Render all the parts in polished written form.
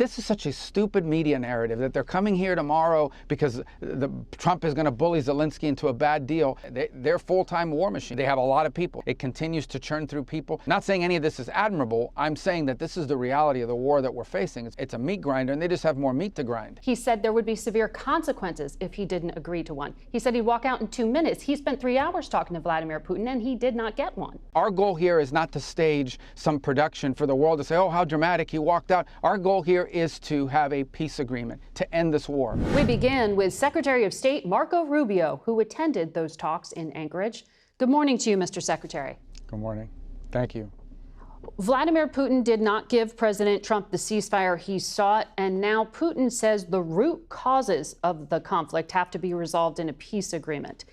This is such a stupid media narrative that they're coming here tomorrow because Trump is going to bully Zelensky into a bad deal. They're full-time war machine. They have a lot of people. It continues to churn through people. Not saying any of this is admirable. I'm saying that this is the reality of the war that we're facing. It's a meat grinder, and they just have more meat to grind. He said there would be severe consequences if he didn't agree to one. He said he'd walk out in 2 minutes. He spent 3 hours talking to Vladimir Putin, and he did not get one. Our goal here is not to stage some production for the world to say, oh, how dramatic, he walked out. Our goal here is to have a peace agreement, to end this war. We begin with Secretary of State Marco Rubio, who attended those talks in Anchorage. Good morning to you, Mr. Secretary. Good morning. Thank you. Vladimir Putin did not give President Trump the ceasefire he sought, and now Putin says the root causes of the conflict have to be resolved in a peace agreement.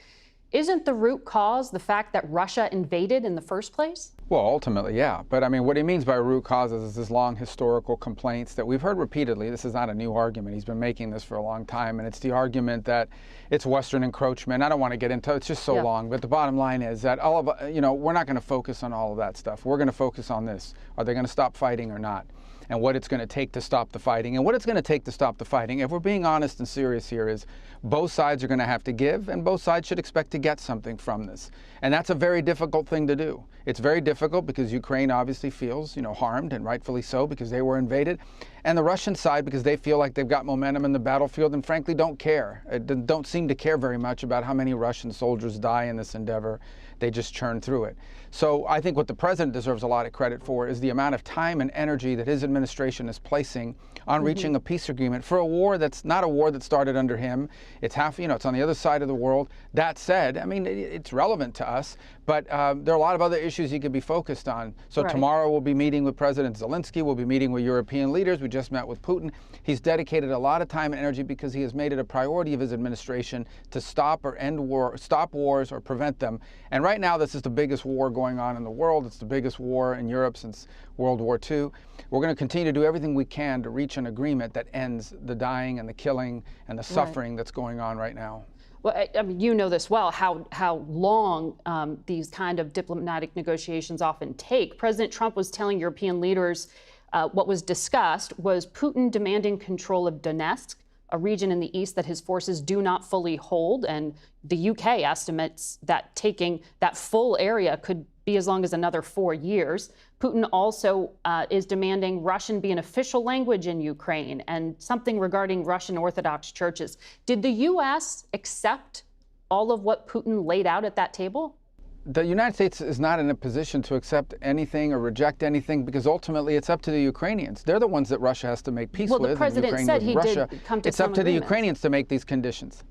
Isn't the root cause the fact that Russia invaded in the first place? Well, ultimately, yeah. But I mean, what he means by root causes is his long historical complaints that we've heard repeatedly. This is not a new argument. He's been making this for a long time. And it's the argument that it's Western encroachment. I don't want to get into it. It's just so long. But the bottom line is that all of, we're not going to focus on all of that stuff. We're going to focus on this. Are they going to stop fighting or not? And what it's going to take to stop the fighting. And what it's going to take to stop the fighting, if we're being honest and serious here, is both sides are going to have to give, and both sides should expect to get something from this. And that's a very difficult thing to do. It's very difficult because Ukraine obviously feels, harmed, and rightfully so, because they were invaded. And the Russian side, because they feel like they've got momentum in the battlefield and frankly don't care. Don't seem to care very much about how many Russian soldiers die in this endeavor. They just churn through it. So I think what the president deserves a lot of credit for is the amount of time and energy that his administration is placing on reaching a peace agreement for a war that's not a war that started under him. It's it's on the other side of the world. That said, I mean, it's relevant to us, but there are a lot of other issues he could be focused on. So tomorrow we'll be meeting with President Zelensky. We'll be meeting with European leaders. We just met with Putin. He's dedicated a lot of time and energy because he has made it a priority of his administration to stop or end war, stop wars or prevent them. And right now, this is the biggest war going on in the world. It's the biggest war in Europe since World War II. We're going to continue to do everything we can to reach an agreement that ends the dying and the killing and the suffering that's going on right now. Well, I mean, you know this well, how long these kind of diplomatic negotiations often take. President Trump was telling European leaders what was discussed was Putin demanding control of Donetsk, a region in the east that his forces do not fully hold. And the UK estimates that taking that full area could be as long as another 4 years. Putin also is demanding Russian be an official language in Ukraine and something regarding Russian Orthodox churches. Did the U.S. accept all of what Putin laid out at that table? The United States is not in a position to accept anything or reject anything because ultimately it's up to the Ukrainians. They're the ones that Russia has to make peace with. Well, the president said he did come to It's up to the Ukrainians to make these conditions.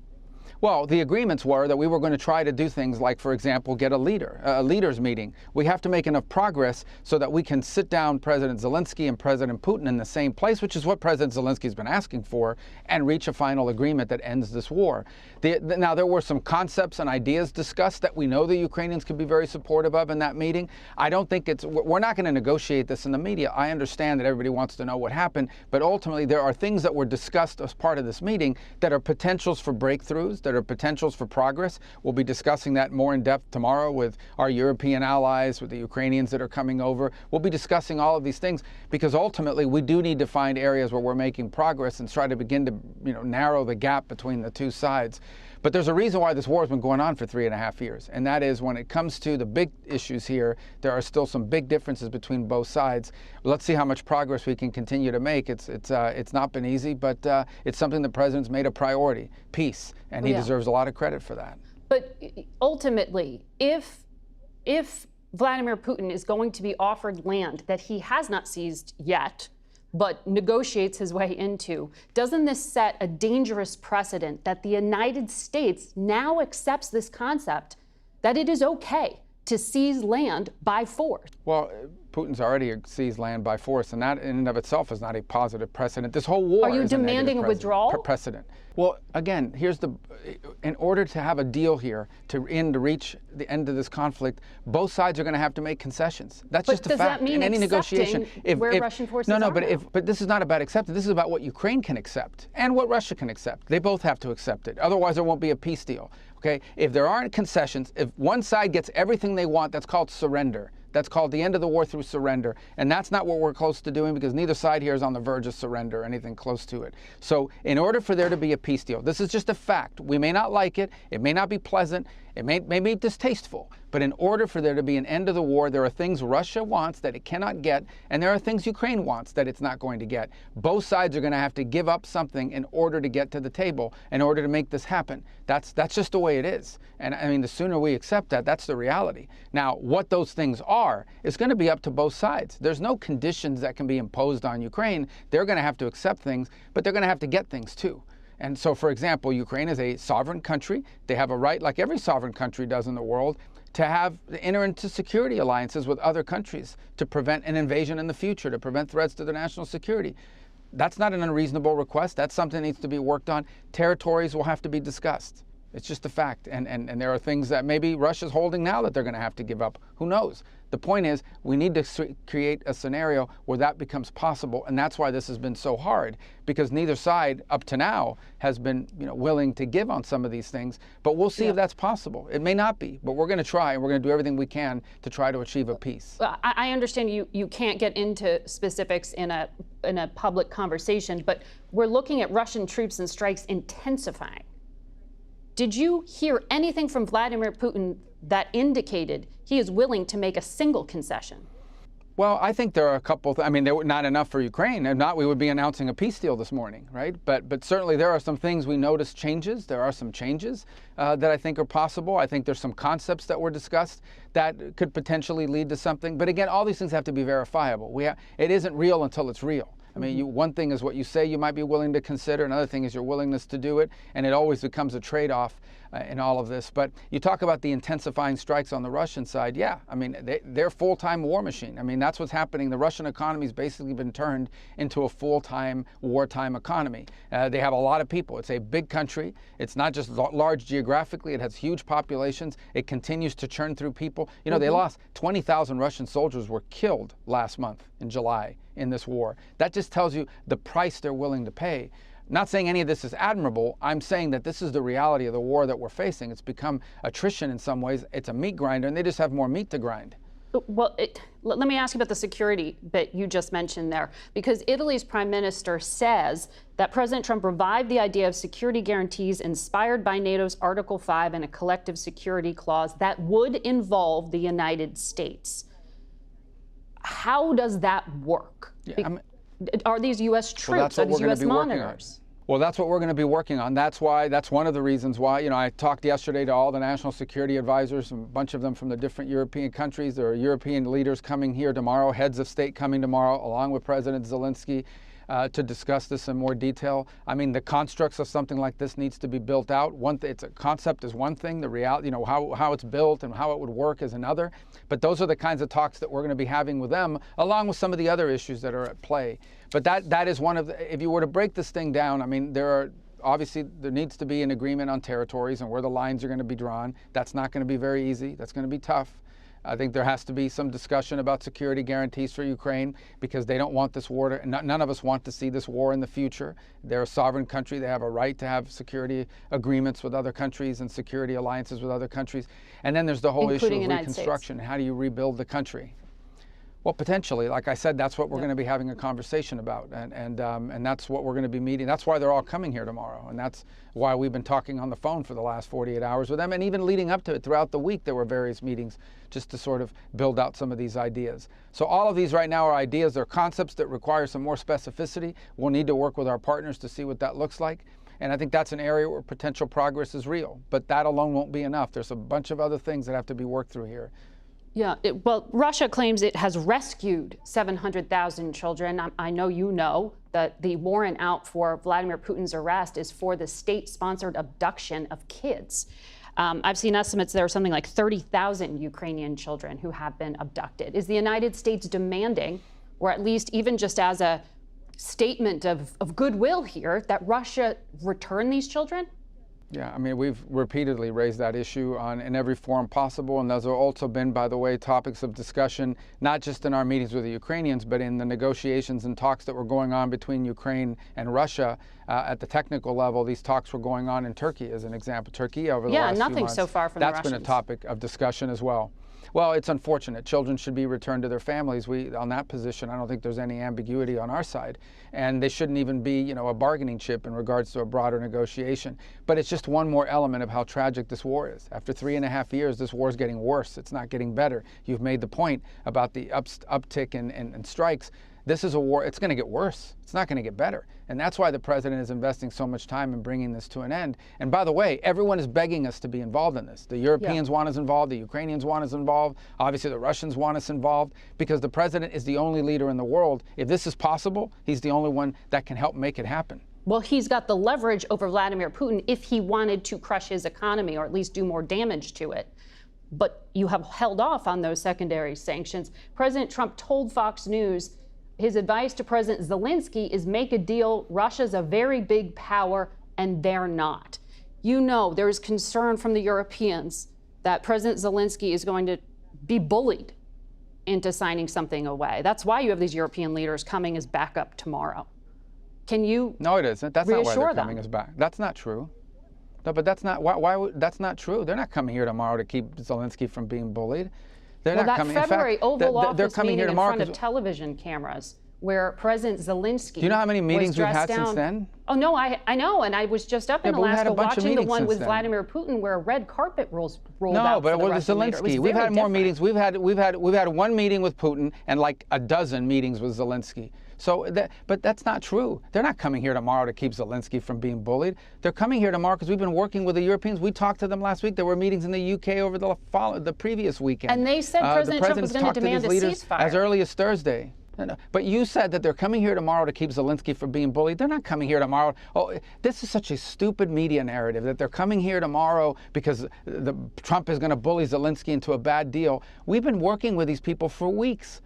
Well, the agreements were that we were going to try to do things like, for example, get a leaders meeting. We have to make enough progress so that we can sit down President Zelensky and President Putin in the same place, which is what President Zelensky has been asking for, and reach a final agreement that ends this war. Now, there were some concepts and ideas discussed that we know the Ukrainians could be very supportive of in that meeting. I don't think we're not going to negotiate this in the media. I understand that everybody wants to know what happened, but ultimately there are things that were discussed as part of this meeting that are potentials for breakthroughs, that are potentials for progress. We'll be discussing that more in depth tomorrow with our European allies, with the Ukrainians that are coming over. We'll be discussing all of these things because ultimately we do need to find areas where we're making progress and try to begin to narrow the gap between the two sides. But there's a reason why this war has been going on for 3.5 years, and that is when it comes to the big issues here, there are still some big differences between both sides. Let's see how much progress we can continue to make. It's not been easy, but it's something the president's made a priority, peace, and he deserves a lot of credit for that. But ultimately, if Vladimir Putin is going to be offered land that he has not seized yet, but negotiates his way into, doesn't this set a dangerous precedent that the United States now accepts this concept that it is okay to seize land by force? Well, Putin's already seized land by force, and that in and of itself is not a positive precedent. This whole war is a negative precedent. Are you demanding a withdrawal? Precedent. Well, again, in order to have a deal here to reach the end of this conflict, both sides are going to have to make concessions. That's just a fact. Does that mean in any negotiation, where Russian forces are? No, but this is not about acceptance. This is about what Ukraine can accept and what Russia can accept. They both have to accept it. Otherwise, there won't be a peace deal. Okay? If there aren't concessions, if one side gets everything they want, that's called surrender. That's called the end of the war through surrender. And that's not what we're close to doing, because neither side here is on the verge of surrender or anything close to it. So in order for there to be a peace deal, this is just a fact. We may not like it. It may not be pleasant. It may be distasteful. But in order for there to be an end of the war, there are things Russia wants that it cannot get, and there are things Ukraine wants that it's not going to get. Both sides are going to have to give up something in order to get to the table, in order to make this happen. That's just the way it is. And I mean, the sooner we accept that, that's the reality. Now, what those things are is going to be up to both sides. There's no conditions that can be imposed on Ukraine. They're going to have to accept things, but they're going to have to get things too. And so, for example, Ukraine is a sovereign country. They have a right, like every sovereign country does in the world, to enter into security alliances with other countries to prevent an invasion in the future, to prevent threats to their national security. That's not an unreasonable request. That's something that needs to be worked on. Territories will have to be discussed. It's just a fact. And there are things that maybe Russia's holding now that they're going to have to give up. Who knows? The point is, we need to create a scenario where that becomes possible, and that's why this has been so hard, because neither side up to now has been, willing to give on some of these things. But we'll see if that's possible. It may not be, but we're going to try, and we're going to do everything we can to try to achieve a peace. I understand you can't get into specifics in a public conversation, but we're looking at Russian troops and strikes intensifying. Did you hear anything from Vladimir Putin that indicated he is willing to make a single concession? Well, I think there are a couple. I mean, they were not enough for Ukraine. If not, we would be announcing a peace deal this morning, right? But certainly there are some things we noticed changes. There are some changes that I think are possible. I think there's some concepts that were discussed that could potentially lead to something. But again, all these things have to be verifiable. It isn't real until it's real. I mean, one thing is what you say you might be willing to consider. Another thing is your willingness to do it. And it always becomes a trade-off in all of this. But you talk about the intensifying strikes on the Russian side. Yeah, I mean, they're full-time war machine. I mean, that's what's happening. The Russian economy's basically been turned into a full-time wartime economy. They have a lot of people. It's a big country. It's not just large geographically. It has huge populations. It continues to churn through people. They lost 20,000 Russian soldiers were killed last month in July in this war. That just tells you the price they're willing to pay. Not saying any of this is admirable. I'm saying that this is the reality of the war that we're facing. It's become attrition in some ways. It's a meat grinder, and they just have more meat to grind. Well, let me ask you about the security that you just mentioned there, because Italy's prime minister says that President Trump revived the idea of security guarantees inspired by NATO's Article 5 and a collective security clause that would involve the United States. How does that work? Are these U.S. troops? Are these U.S. monitors? Well, that's what we're going to be working on. That's one of the reasons why, I talked yesterday to all the national security advisors, a bunch of them from the different European countries. There are European leaders coming here tomorrow, heads of state coming tomorrow, along with President Zelensky, to discuss this in more detail. I mean, the constructs of something like this needs to be built out. It's a concept is one thing, the reality, how it's built and how it would work is another. But those are the kinds of talks that we're going to be having with them, along with some of the other issues that are at play. But that is one of the, if you were to break this thing down, I mean, there needs to be an agreement on territories and where the lines are going to be drawn. That's not going to be very easy. That's going to be tough. I think there has to be some discussion about security guarantees for Ukraine, because they don't want this war none of us want to see this war in the future. They're a sovereign country. They have a right to have security agreements with other countries and security alliances with other countries. And then there's the whole issue of reconstruction. How do you rebuild the country? Well, potentially, like I said, that's what we're going to be having a conversation about, and that's what we're going to be meeting. That's why they're all coming here tomorrow, and that's why we've been talking on the phone for the last 48 hours with them, and even leading up to it throughout the week, there were various meetings just to sort of build out some of these ideas. So all of these right now are ideas, they're concepts that require some more specificity. We'll need to work with our partners to see what that looks like. And I think that's an area where potential progress is real, but that alone won't be enough. There's a bunch of other things that have to be worked through here. Yeah, well, Russia claims it has rescued 700,000 children. I know you know that the warrant out for Vladimir Putin's arrest is for the state-sponsored abduction of kids. I've seen estimates there are something like 30,000 Ukrainian children who have been abducted. Is the United States demanding, or at least even just as a statement of goodwill here, that Russia return these children? Yeah, I mean, we've repeatedly raised that issue in every forum possible, and those have also been, by the way, topics of discussion, not just in our meetings with the Ukrainians, but in the negotiations and talks that were going on between Ukraine and Russia at the technical level. These talks were going on in Turkey, as an example. Turkey over the last few months. Yeah, nothing so far from the Russians. That's been a topic of discussion as well. Well, it's unfortunate. Children should be returned to their families. On that position, I don't think there's any ambiguity on our side. And they shouldn't even be, a bargaining chip in regards to a broader negotiation. But it's just one more element of how tragic this war is. After 3.5 years, this war is getting worse. It's not getting better. You've made the point about the uptick in strikes. This is a war. It's going to get worse. It's not going to get better. And that's why the president is investing so much time in bringing this to an end. And by the way, everyone is begging us to be involved in this. The Europeans want us involved. The Ukrainians want us involved. Obviously, the Russians want us involved because the president is the only leader in the world. If this is possible, he's the only one that can help make it happen. Well, he's got the leverage over Vladimir Putin if he wanted to crush his economy or at least do more damage to it. But you have held off on those secondary sanctions. President Trump told Fox News his advice to President Zelensky is make a deal. Russia's a very big power, and they're not. There is concern from the Europeans that President Zelensky is going to be bullied into signing something away. That's why you have these European leaders coming as backup tomorrow. Can you No, it isn't. That's not why they're them? coming as back. That's not true. No, but that's not why that's not true. They're not coming here tomorrow to keep Zelensky from being bullied. They're well, not that coming. February in fact, Oval Office they're coming meeting here in tomorrow front of television cameras where President Zelensky Do you know how many meetings we've had down. since then? Oh, no, I know. And I was just up in Alaska watching the one with Vladimir Putin where a red carpet rolled out. No, but for the with Russian leader. Zelensky, we've had more meetings. We've had one meeting with Putin and like a dozen meetings with Zelensky. But that's not true. They're not coming here tomorrow to keep Zelensky from being bullied. They're coming here tomorrow because we've been working with the Europeans. We talked to them last week. There were meetings in the UK over the previous weekend. And they said President Trump was going to demand a ceasefire. As early as Thursday. No. But you said that they're coming here tomorrow to keep Zelensky from being bullied. They're not coming here tomorrow. Oh, this is such a stupid media narrative that they're coming here tomorrow because Trump is going to bully Zelensky into a bad deal. We've been working with these people for weeks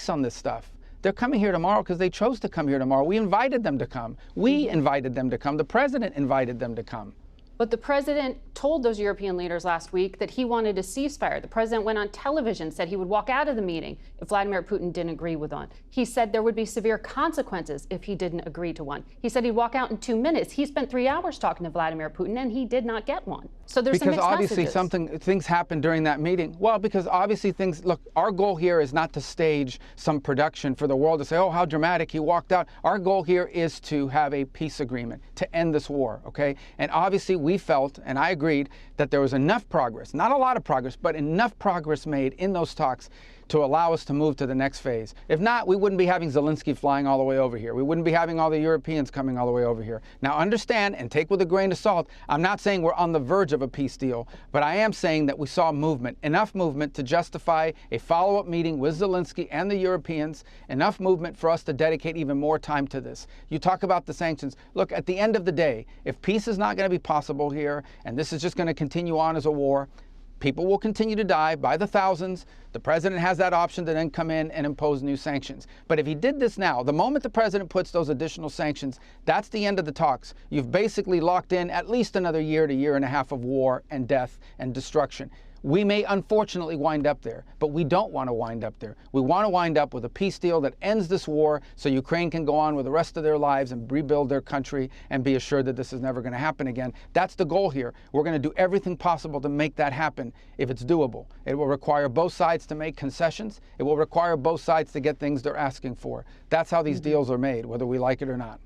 on this stuff. They're coming here tomorrow because they chose to come here tomorrow. We invited them to come. We invited them to come. The president invited them to come. But the president told those European leaders last week that he wanted a ceasefire. The president went on television, said he would walk out of the meeting if Vladimir Putin didn't agree with one. He said there would be severe consequences if he didn't agree to one. He said he'd walk out in 2 minutes. He spent 3 hours talking to Vladimir Putin, and he did not get one. So there's some mixed obviously messages. Things happened during that meeting. Well, because obviously look, our goal here is not to stage some production for the world to say, oh, how dramatic, he walked out. Our goal here is to have a peace agreement, to end this war, okay? And obviously we felt, and I agreed, that there was enough progress, not a lot of progress, but enough progress made in those talks to allow us to move to the next phase. If not, we wouldn't be having Zelensky flying all the way over here. We wouldn't be having all the Europeans coming all the way over here. Now understand and take with a grain of salt, I'm not saying we're on the verge of a peace deal, but I am saying that we saw movement, enough movement to justify a follow-up meeting with Zelensky and the Europeans, enough movement for us to dedicate even more time to this. You talk about the sanctions. Look, at the end of the day, if peace is not going to be possible here, and this is just going to continue on as a war, people will continue to die by the thousands. The president has that option to then come in and impose new sanctions. But if he did this now, the moment the president puts those additional sanctions, that's the end of the talks. You've basically locked in at least another year to year and a half of war and death and destruction. We may unfortunately wind up there, but we don't want to wind up there. We want to wind up with a peace deal that ends this war so Ukraine can go on with the rest of their lives and rebuild their country and be assured that this is never going to happen again. That's the goal here. We're going to do everything possible to make that happen if it's doable. It will require both sides to make concessions. It will require both sides to get things they're asking for. That's how these deals are made, whether we like it or not.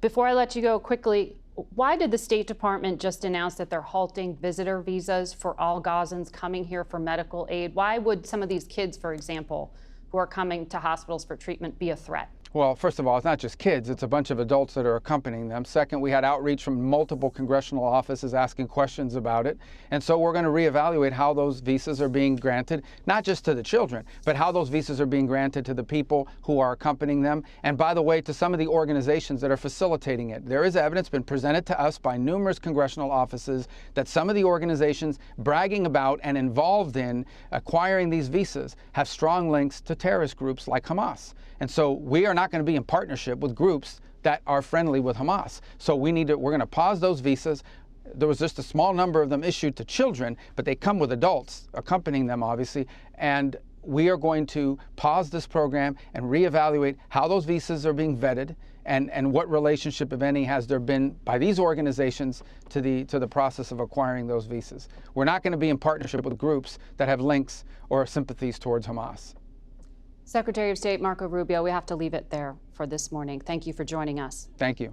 Before I let you go quickly, why did the State Department just announce that they're halting visitor visas for all Gazans coming here for medical aid? Why would some of these kids, for example, who are coming to hospitals for treatment be a threat? Well, first of all, it's not just kids. It's a bunch of adults that are accompanying them. Second, we had outreach from multiple congressional offices asking questions about it. And so we're going to reevaluate how those visas are being granted, not just to the children, but how those visas are being granted to the people who are accompanying them. And by the way, to some of the organizations that are facilitating it. There is evidence been presented to us by numerous congressional offices that some of the organizations bragging about and involved in acquiring these visas have strong links to terrorist groups like Hamas. And so we are not going to be in partnership with groups that are friendly with Hamas. So we're going to pause those visas. There was just a small number of them issued to children, but they come with adults accompanying them, obviously. And we are going to pause this program and reevaluate how those visas are being vetted and what relationship, if any, has there been by these organizations to the process of acquiring those visas. We're not going to be in partnership with groups that have links or sympathies towards Hamas. Secretary of State Marco Rubio, we have to leave it there for this morning. Thank you for joining us. Thank you.